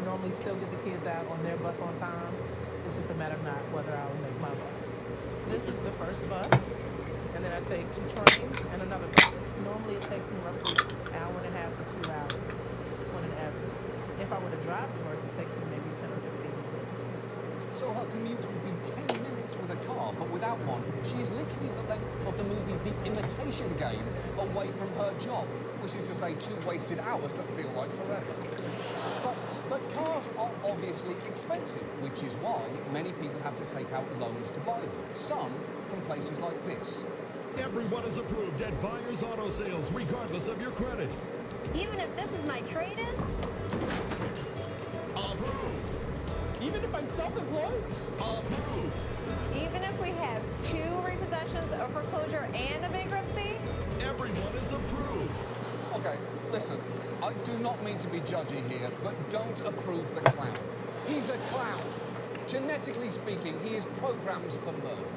normally still get the kids out on their bus on time. It's just a matter of not whether I'll make my bus. This is the first bus, and then I take 2 trains and another bus. Normally it takes me roughly an hour and a half to 2 hours on an average. If I were to drive to work, it takes me maybe 10 or 15 minutes. So her commute would be 10 minutes with a car, but without one, she is literally the length of the movie The Imitation Game away from her job, which is to say 2 wasted hours that feel like forever. But cars are obviously expensive, which is why many people have to take out loans to buy them, some from places like this. Everyone is approved at Buyers Auto Sales, regardless of your credit. Even if this is my trade-in? Approved. Even if I'm self-employed? Approved. Even if we have 2 repossessions, a foreclosure, and a bankruptcy? Everyone is approved. Okay, listen, I do not mean to be judgy here, but don't approve the clown. He's a clown. Genetically speaking, he is programmed for murder.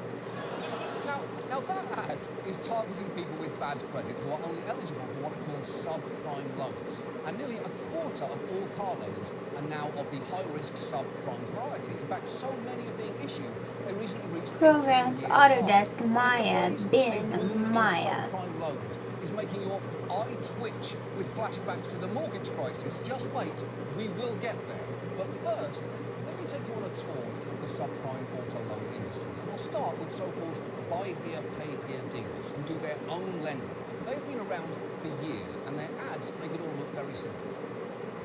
Now that ad is targeting people with bad credit who are only eligible for what are called subprime loans. And nearly a quarter of all car loans are now of the high-risk subprime variety. In fact, so many are being issued, they recently reached Programs Autodesk Maya bin Maya. Subprime loans is making your eye twitch with flashbacks to the mortgage crisis. Just wait, we will get there. But first, let me take you on a tour of the subprime auto loan industry. And I'll start with so-called buy here, pay here dealers who do their own lending. They've been around for years, and their ads make it all look very simple.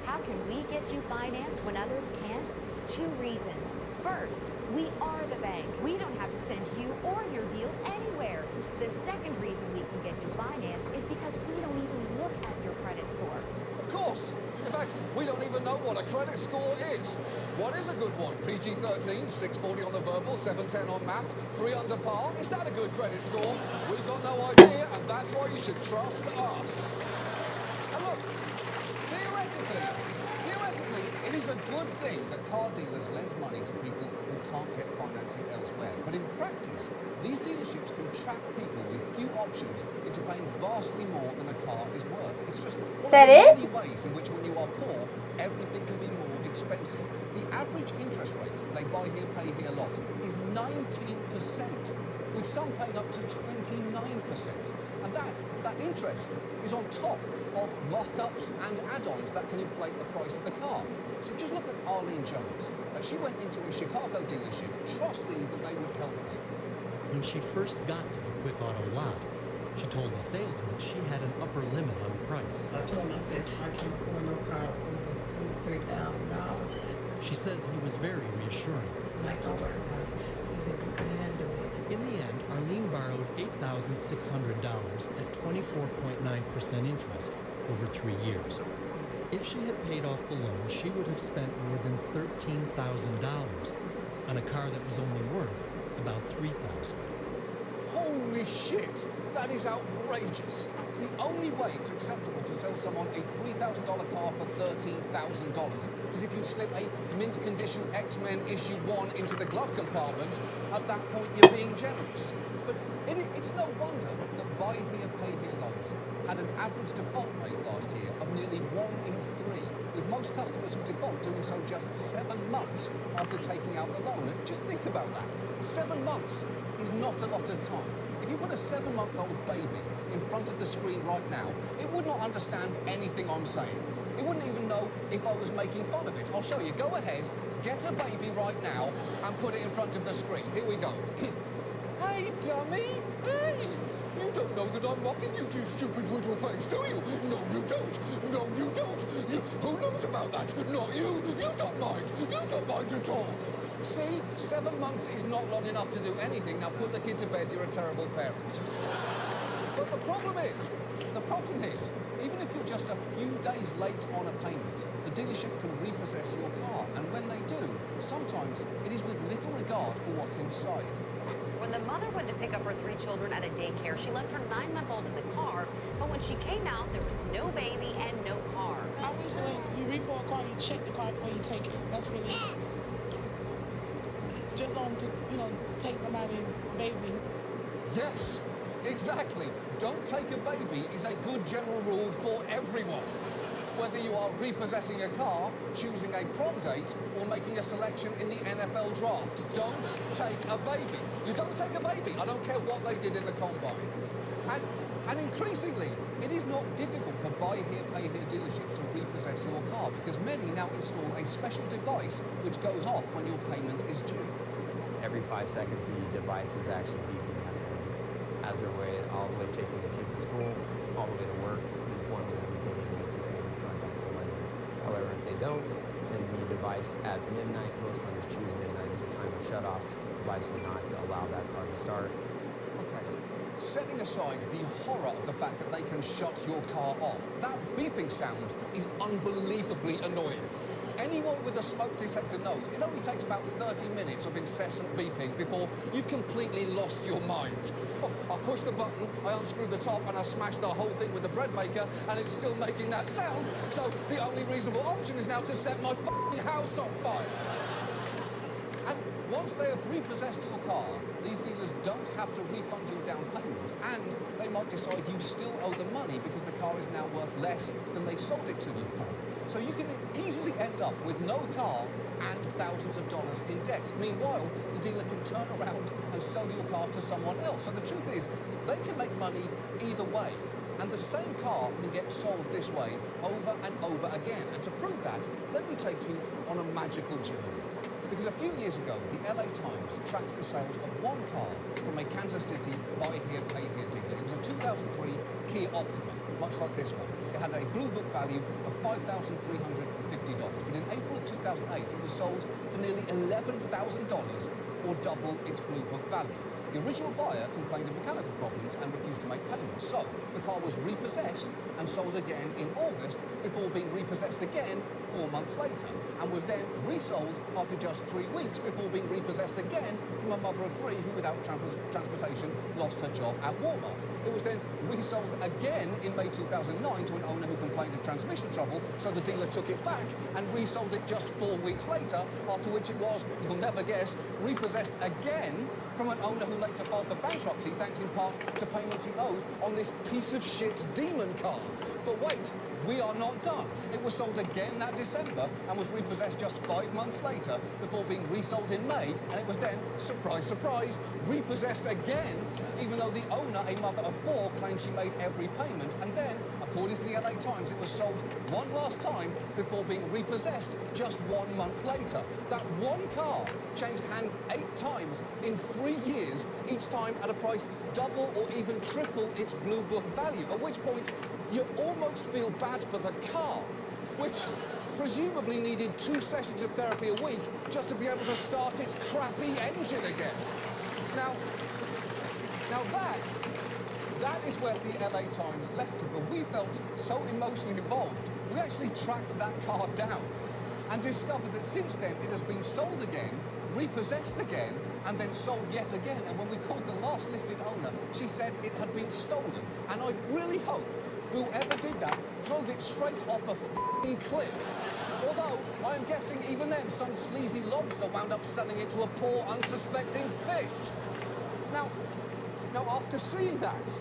How can we get you finance when others can't? 2 reasons. First, we are the bank. We don't have to send you or your deal anywhere. The second reason we can get you finance is because we don't even look at your credit score. Of course. In fact, we don't even know what a credit score is. What is a good one? PG-13, 640 on the verbal, 710 on math, 3 under par? Is that a good credit score? We've got no idea, and that's why you should trust us. And look, theoretically, it is a good thing that car dealers lend money to people who can't get financing elsewhere. But in practice, these dealerships can trap people with few options into paying vastly more than a car is worth. It's just one of the many ways in which when you are poor, everything can be more expensive. The average interest rate, they buy here, pay here lot, is 19%, with some paying up to 29%. And that interest is on top of lockups and add-ons that can inflate the price of the car. So just look at Arlene Jones. She went into a Chicago dealership trusting that they would help her. When she first got to the Quick Auto lot, she told the salesman she had an upper limit on price. I told him, I said, I can't afford no car over $3,000. She says he was very reassuring. Like, don't worry about it. He said, you can handle it. In the end, Arlene borrowed $8,600 at 24.9% interest over 3 years. If she had paid off the loan, she would have spent more than $13,000 on a car that was only worth about $3,000. Holy shit! That is outrageous. The only way it's acceptable to sell someone a $3,000 car for $13,000 is if you slip a mint condition X-Men issue 1 into the glove compartment. At that point, you're being generous. But it's no wonder that buy here, pay here loans had an average default rate last year of nearly 1 in 3, with most customers who default doing so just 7 months after taking out the loan. And just think about that. 7 months is not a lot of time. If you put a 7-month-old baby in front of the screen right now, it would not understand anything I'm saying. It wouldn't even know if I was making fun of it. I'll show you. Go ahead, get a baby right now and put it in front of the screen. Here we go. Hey, dummy! Hey! You don't know that I'm mocking you, you stupid little face, do you? No, you don't. No, you don't. Who knows about that? Not you. You don't mind. You don't mind at all. See, 7 months is not long enough to do anything. Now put the kid to bed, you're a terrible parent. But the problem is, even if you're just a few days late on a payment, the dealership can repossess your car. And when they do, sometimes it is with little regard for what's inside. When the mother went to pick up her 3 children at a daycare, she left her 9-month-old in the car, but when she came out, there was no baby and no car. Obviously, you repo a car, you check the car before you take it. That's really just on to, take them out of the baby. Yes, exactly. Don't take a baby is a good general rule for everyone. Whether you are repossessing a car, choosing a prom date, or making a selection in the NFL draft, don't take a baby. You don't take a baby. I don't care what they did in the combine. And increasingly, it is not difficult for buy here, pay here dealerships to repossess your car because many now install a special device which goes off when your payment is due. Every 5 seconds, the device is actually beeping at them as they're all the way taking the kids to school, all the way to work. It's informing them that they need to make their payment, contact them later. However, if they don't, then the device at midnight, most lenders choose midnight as your time of shut-off. The device will not allow that car to start. Okay. Setting aside the horror of the fact that they can shut your car off, that beeping sound is unbelievably annoying. Anyone with a smoke detector knows it only takes about 30 minutes of incessant beeping before you've completely lost your mind. I push the button, I unscrew the top, and I smash the whole thing with the bread maker, and it's still making that sound, so the only reasonable option is now to set my f***ing house on fire. And once they have repossessed your car, these dealers don't have to refund your down payment, and they might decide you still owe them money because the car is now worth less than they sold it to you for. So you can easily end up with no car and thousands of dollars in debt. Meanwhile, the dealer can turn around and sell your car to someone else. So the truth is, they can make money either way. And the same car can get sold this way over and over again. And to prove that, let me take you on a magical journey. Because a few years ago, the LA Times tracked the sales of one car from a Kansas City buy here, pay here dealer. It was a 2003 Kia Optima, much like this one. It had a blue book value of $5,350. But in April of 2008, it was sold for nearly $11,000 or double its blue book value. The original buyer complained of mechanical problems and refused to make payments. So the car was repossessed and sold again in August before being repossessed again 4 months later, and was then resold after just 3 weeks before being repossessed again from a mother of three who, without transportation, lost her job at Walmart. It was then resold again in May 2009 to an owner who complained of transmission trouble, so the dealer took it back and resold it just 4 weeks later, after which it was, you'll never guess, repossessed again from an owner who later filed for bankruptcy thanks in part to payments he owed on this piece of shit demon car. But wait, we are not done. It was sold again that December and was repossessed just 5 months later before being resold in May, and it was then, surprise, surprise, repossessed again, even though the owner, a mother of four, claimed she made every payment, and then, according to the LA Times, it was sold one last time before being repossessed just 1 month later. That one car changed hands 8 times in 3 years, each time at a price double or even triple its blue book value, at which point you almost feel bad for the car, which presumably needed 2 sessions of therapy a week just to be able to start its crappy engine again. Now that is where the LA Times left it, but we felt so emotionally involved, we actually tracked that car down and discovered that since then it has been sold again, repossessed again, and then sold yet again. And when we called the last listed owner, she said it had been stolen. And I really hope whoever did that drove it straight off a f***ing cliff. Although, I am guessing even then some sleazy lobster wound up selling it to a poor, unsuspecting fish. Now, after seeing that,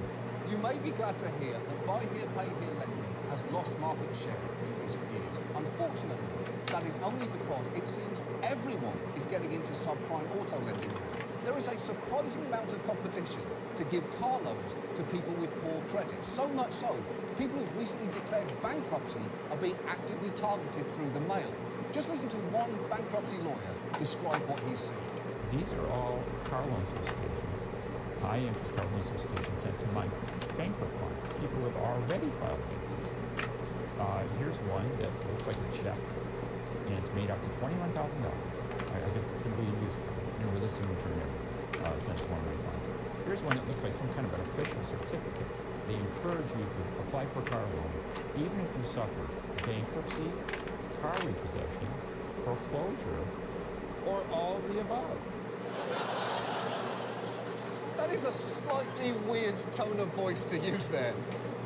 you may be glad to hear that buy here, pay here lending has lost market share in recent years. Unfortunately, that is only because it seems everyone is getting into subprime auto lending now. There is a surprising amount of competition to give car loans to people with poor credit. So much so, people who've recently declared bankruptcy are being actively targeted through the mail. Just listen to one bankruptcy lawyer describe what he's seen. These are all car loan solicitations, high-interest car loan solicitations sent to my bankrupt clients, people who have already filed bankruptcy. Here's one that looks like a check, and it's made out to $21,000. I guess it's going to be a used car, with a signature and everything, sent to one of my clients. Here's one that looks like some kind of an official certificate. They encourage you to apply for a car loan, even if you suffer bankruptcy, car repossession, foreclosure, or all of the above. That is a slightly weird tone of voice to use there.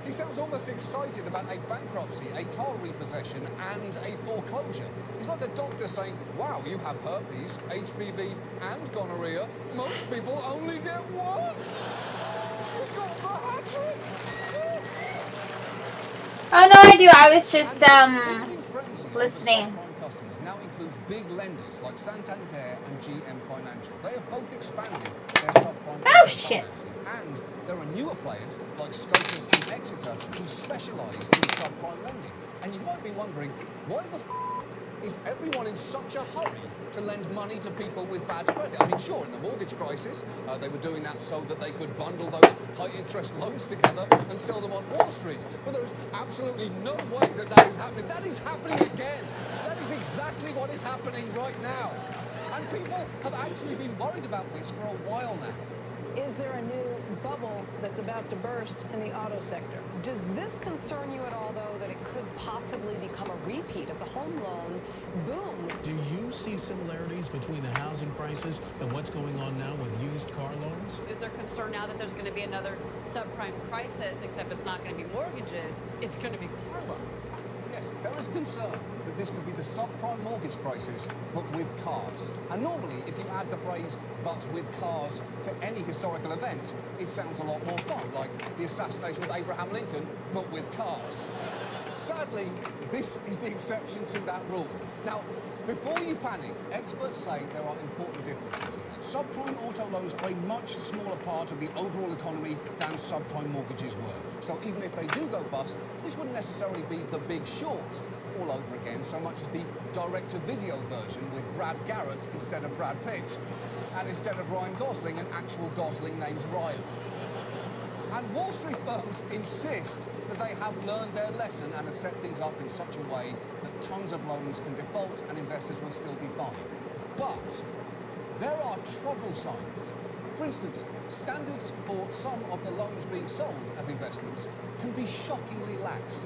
He sounds almost excited about a bankruptcy, a car repossession, and a foreclosure. It's like a doctor saying, wow, you have herpes, HPV, and gonorrhea. Most people only get one. We got the hat trick. Oh no, I do. I was just listening. Subprime customers now includes big lenders like Santander and GM Financial. They have both expanded their subprime financing, and there are newer players like Scopus and Exeter who specialise in subprime lending. And you might be wondering, why the is everyone in such a hurry to lend money to people with bad credit? I mean, sure, in the mortgage crisis, they were doing that so that they could bundle those high-interest loans together and sell them on Wall Street. But there is absolutely no way that that is happening. That is happening again. That is exactly what is happening right now. And people have actually been worried about this for a while now. Is there a new bubble that's about to burst in the auto sector? Does this concern you at all, though, that it could possibly become a repeat of the home loan boom? Do you see similarities between the housing crisis and what's going on now with used car loans? Is there concern now that there's going to be another subprime crisis, except it's not going to be mortgages, it's going to be car loans? Yes, there is concern that this could be the subprime mortgage crisis, but with cars. And normally, if you add the phrase, but with cars, to any historical event, it sounds a lot more fun, like the assassination of Abraham Lincoln, but with cars. Sadly, this is the exception to that rule. Now, before you panic, experts say there are important differences here. Subprime auto loans are a much smaller part of the overall economy than subprime mortgages were. So even if they do go bust, this wouldn't necessarily be The Big Short all over again, so much as the direct-to-video version with Brad Garrett instead of Brad Pitt, and instead of Ryan Gosling, an actual Gosling named Ryan. And Wall Street firms insist that they have learned their lesson and have set things up in such a way that tons of loans can default and investors will still be fine. But there are trouble signs. For instance, standards for some of the loans being sold as investments can be shockingly lax.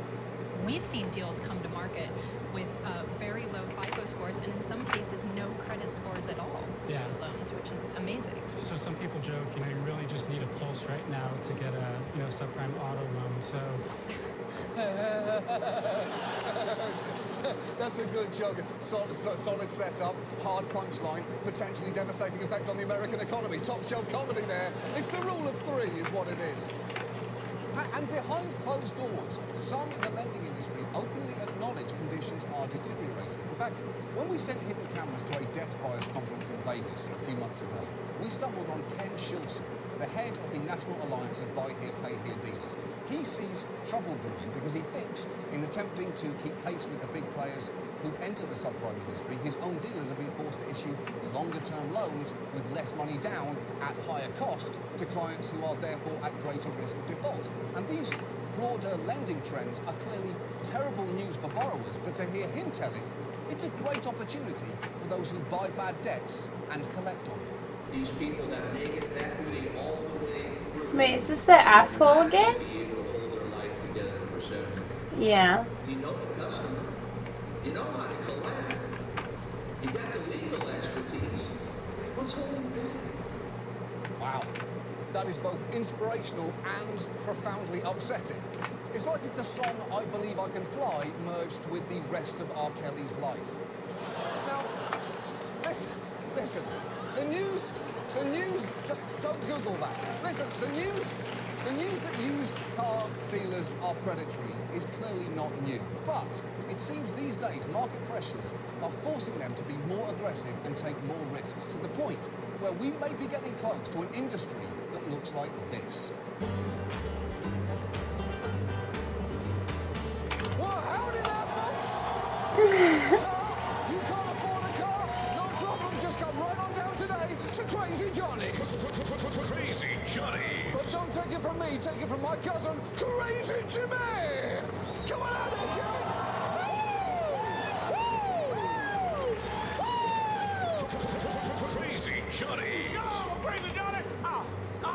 We've seen deals come to market with very low FICO scores and in some cases no credit scores at all for loans, which is amazing. So some people joke, you really just need a pulse right now to get a subprime auto loan. So that's a good joke. Solid setup, hard punchline, potentially devastating effect on the American economy. Top shelf comedy there. It's the rule of three is what it is. And behind closed doors, some in the lending industry openly acknowledge conditions are deteriorating. In fact, when we sent hidden cameras to a debt buyers conference in Vegas a few months ago, we stumbled on Ken Shilson, the head of the National Alliance of Buy Here, Pay Here dealers. He sees trouble brewing because he thinks, in attempting to keep pace with the big players who've entered the subprime industry, his own dealers have been forced to issue longer-term loans with less money down at higher cost to clients who are therefore at greater risk of default. And these broader lending trends are clearly terrible news for borrowers, but to hear him tell it, it's a great opportunity for those who buy bad debts and collect on them. These people that make it equity all the way through. Wait, is this the asshole again? Be able to hold their life together for 7 years. Yeah. You know the customer. You know how to collect. You got the legal expertise. What's holding you back? Wow. That is both inspirational and profoundly upsetting. It's like if the song I Believe I Can Fly merged with the rest of R. Kelly's life. Now, listen, the news, don't Google that. Listen, the news that used car dealers are predatory is clearly not new. But it seems these days market pressures are forcing them to be more aggressive and take more risks, to the point where we may be getting close to an industry that looks like this. Well, howdy there, folks! You can't afford a car? No problem, just come right on down today to Crazy Johnny's. Crazy Johnny. But don't take it from me, take it from my cousin, Crazy Jimmy! Come on out there, Jimmy! Crazy Johnny. Yo, Crazy Johnny! I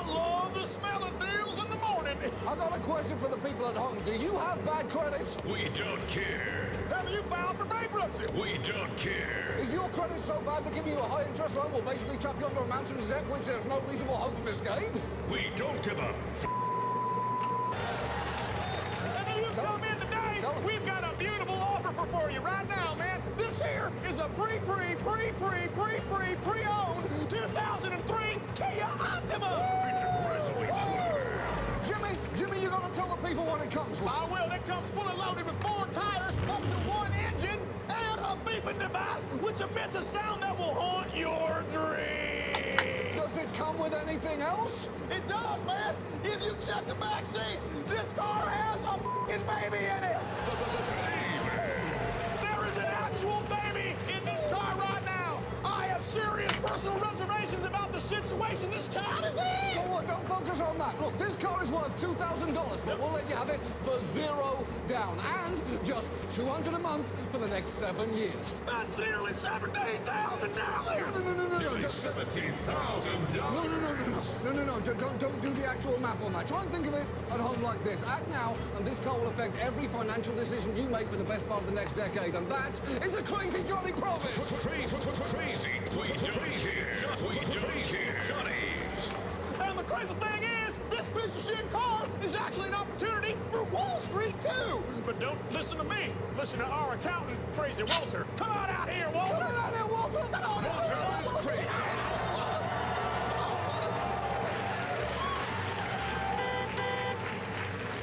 love the smell of deals in the morning. I got a question for the people at home. Do you have bad credit? We don't care. Have you filed for bankruptcy? We don't care. Is your credit so bad that giving you a high interest loan will basically trap you under a mountain of debt which there's no reasonable hope of escape? We don't give a And then you come in today, we've got a beautiful offer for you right now, man. This here is a pre-owned 2003 Kia Optima. It's aggressively clever. Jimmy, you gotta tell the people what it comes with. I will. They comes fully loaded with 4 tires, up to 1 engine, and a beeping device which emits a sound that will haunt your dreams. Does it come with anything else? It does, man. If you check the back seat, this car has a fucking baby in it. There is an actual baby in this car right now. I have serious personal reservations about the situation this town is in. Look, don't focus on that. Look, this car is worth $2,000, but we'll let you have it for 0 down and just $200 a month for the next 7 years. That's nearly $17,000. No. Nearly $17,000. No. Don't do the actual math on that. Try and think of it at home like this. Act now, and this car will affect every financial decision you make for the best part of the next decade, and that is a crazy Johnny promise. Crazy Johnny's. And the crazy thing is, this piece of shit car is actually an opportunity for Wall Street, too. But don't listen to me. Listen to our accountant, Crazy Walter. Come on out here, Walter. Come on out here, Walter. Come on out here, Walter. Crazy.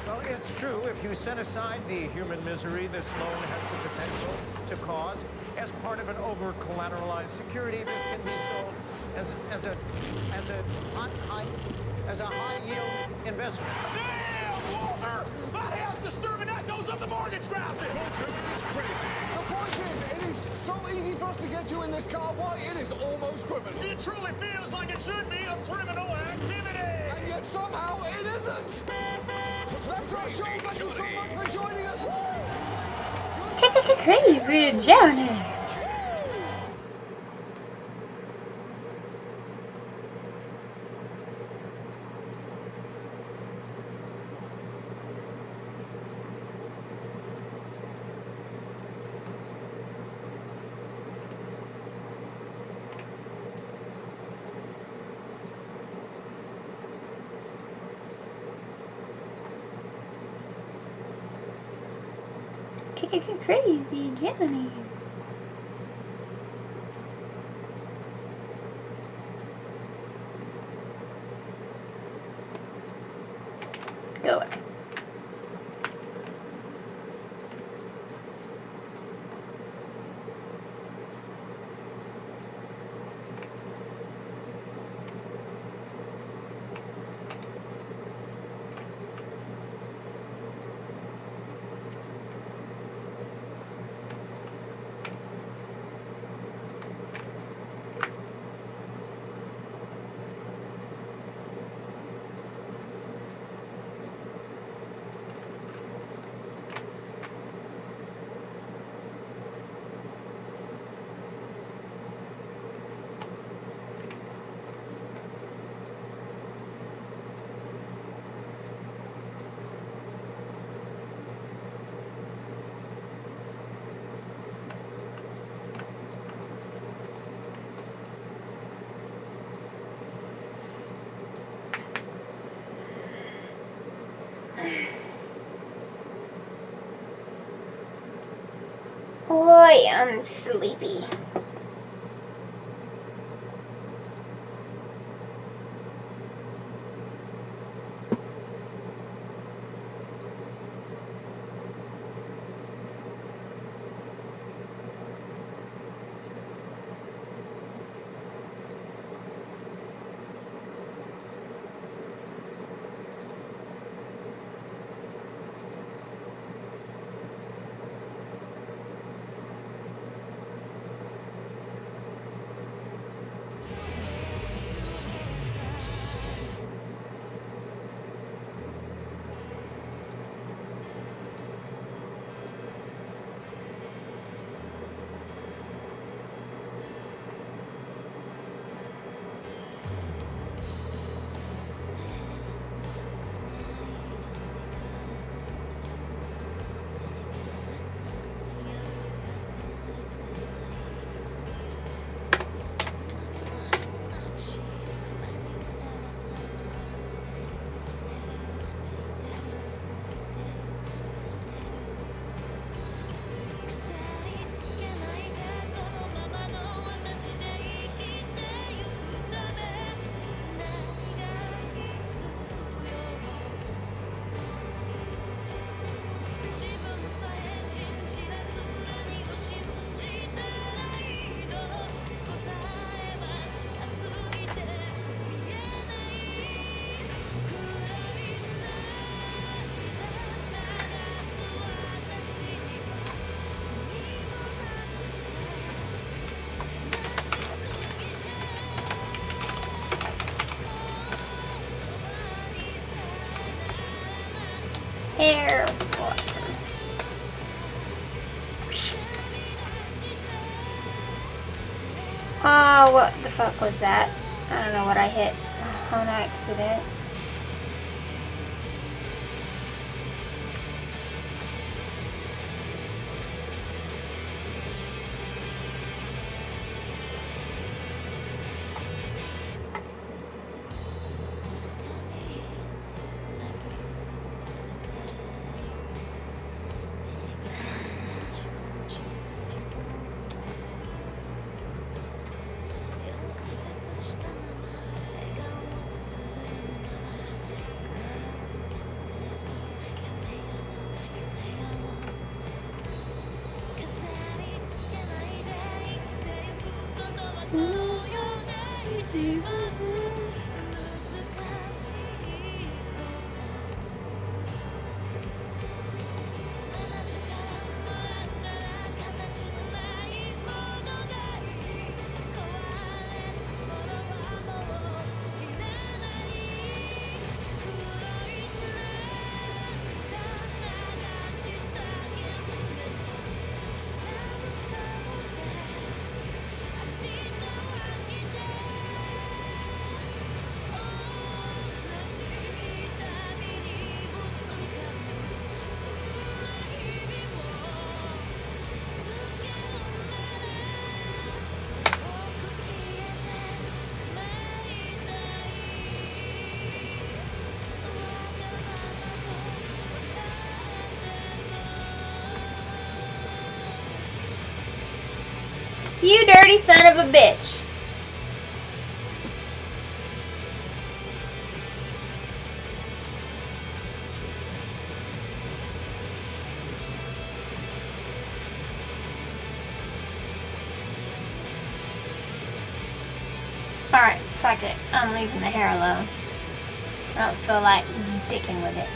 Well, it's true. If you set aside the human misery this loan has the potential to cause, as part of an over-collateralized security, this can be sold as a high-yield investment. Damn, Walter! That has disturbing echoes of the mortgage crisis. The point is, it is so easy for us to get you in this car. Why, it is almost criminal. It truly feels like it should be a criminal activity. And yet somehow it isn't. That's our show. Thank you so much for joining us. Crazy Johnny. Crazy Johnny. Go away. I am sleepy. Hair flowers. Oh, what the fuck was that? I don't know what I hit on accident. You dirty son of a bitch. Alright, fuck it. I'm leaving the hair alone. I don't feel like dicking with it.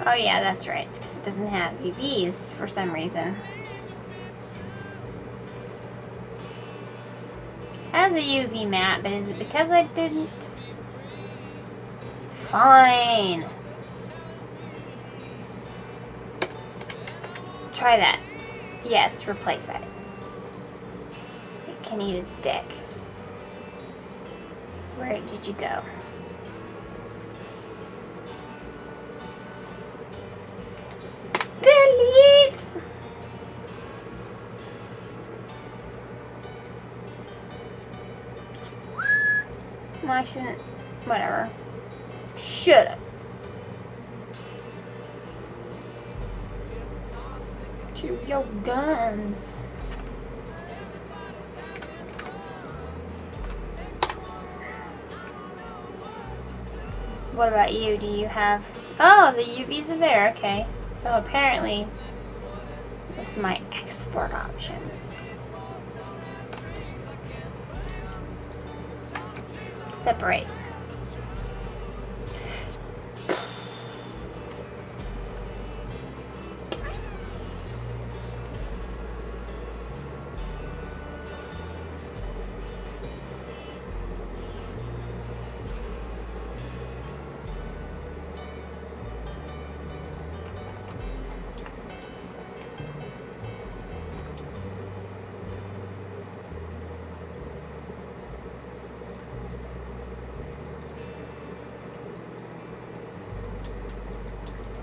Oh yeah, that's right. It doesn't have UVs for some reason. It has a UV mat, but is it because I didn't? Fine. Try that. Yes, replace that. It can eat a dick. Where did you go? Delete! Well, I shouldn't. Whatever. Shut up. Chew your guns. What about you? Do you have Oh, the UVs are there, okay. So apparently, this is my export options. Separate.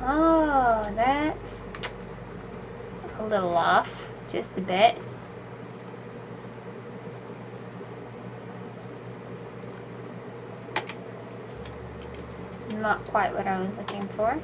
Oh, that's a little off, just a bit. Not quite what I was looking for.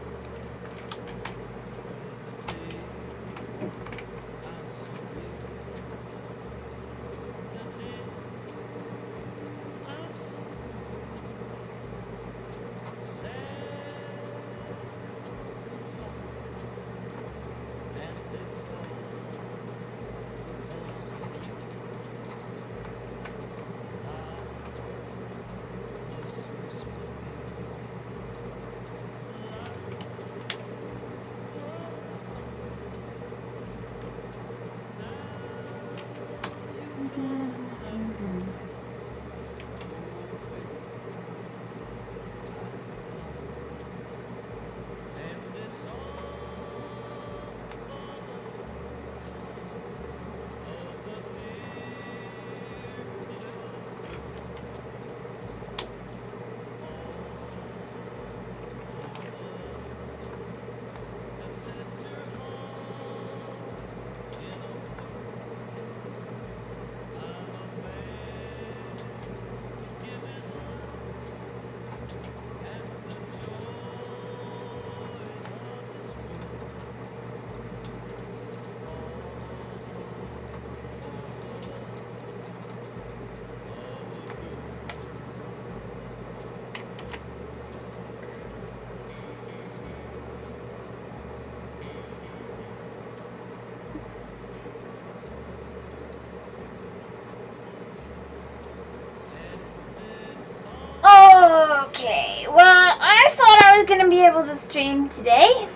Okay, well, I thought I was going to be able to stream today,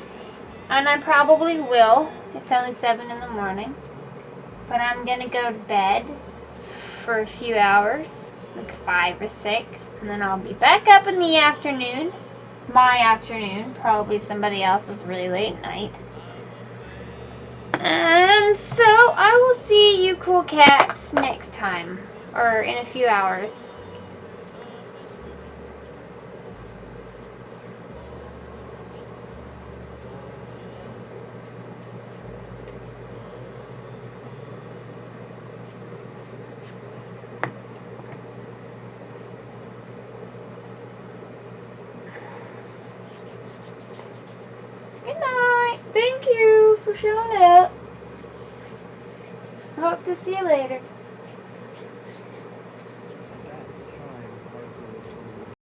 and I probably will. It's only 7 in the morning, but I'm going to go to bed for a few hours, like 5 or 6, and then I'll be back up in the afternoon, my afternoon, probably somebody else's really late night. And so I will see you cool cats next time, or in a few hours. Good night. Thank you for showing up. Hope to see you later.